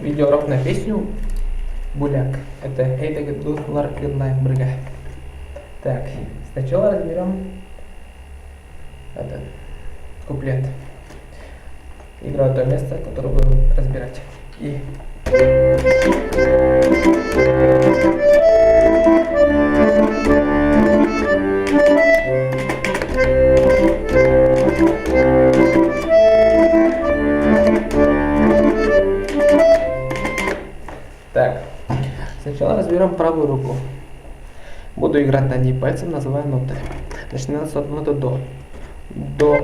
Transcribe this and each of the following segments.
видеоурок на песню Буляк. Это Эйта Гудулар Гудная Брыга. Так, сначала разберем этот куплет. Играю то место, которое будем разбирать. И так, сначала разберем правую руку. Буду играть на ней пальцем, называя ноты. Начинается от ноты до. До,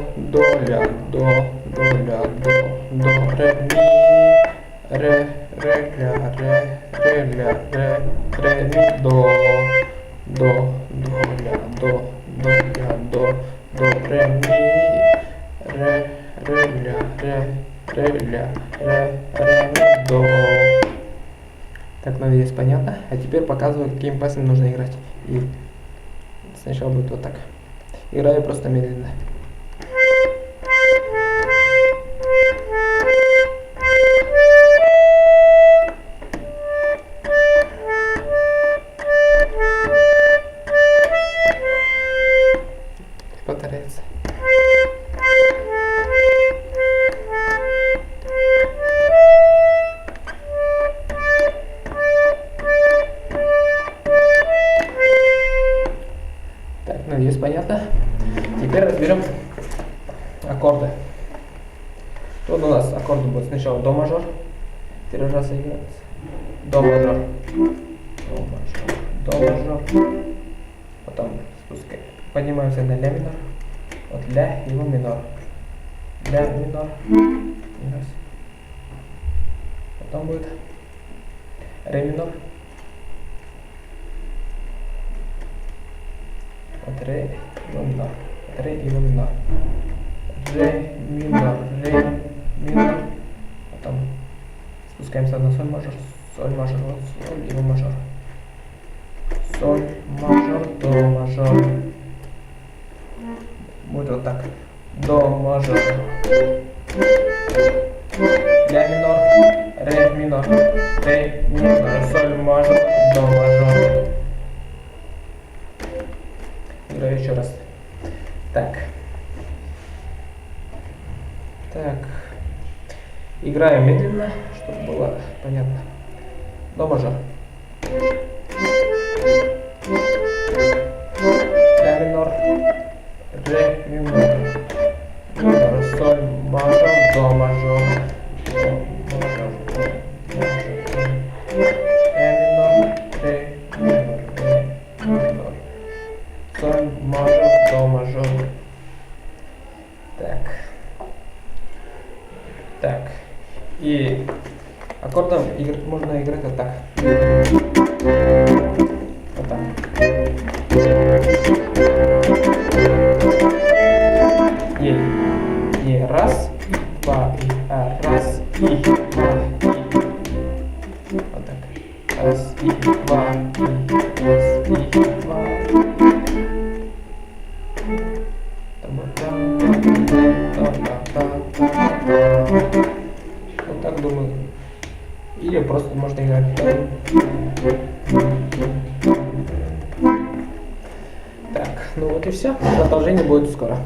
ля, до, ля, до, ре, ми, ре, ля, ре, ми, до, ля, до, ля, до, ре, ми, ре, ля, ми, до. Так, надеюсь, понятно. А теперь показываю, каким пальцем нужно играть. И сначала будет вот так. Играю просто медленно. Повторяется. Так, надеюсь, понятно. Теперь разберем аккорды. Тут у нас аккорды будут сначала до мажор. 3 раза играется. До мажор. До мажор. Потом спускаем. Поднимаемся на ля минор. Вот ля и ми минор. Ля минор. Раз. Потом будет ре минор. Вот ре и ми минор. Ре и ми минор. Ре минор. Потом спускаемся на соль мажор. Соль мажор. Вот соль и ми мажор. Соль мажор, до мажор. Будет вот так. До мажор. Ля минор. Ре минор. Ре минор. Соль мажор. До мажор. Играю еще раз. Так. Играю медленно, чтобы было понятно. До мажор. Ля минор. Ре минор. Минор. Соль мажор. До мажор. До мажор. Ля минор. Ре минор. Ре минор. Соль мажор. До мажор. Так. И аккордом можно играть вот так. Вот так. И раз, два, и раз, и два, и вот так. Раз, и два, и раз, и два. Вот так думаю. Или просто можно играть. Так, ну вот и все. Продолжение будет скоро.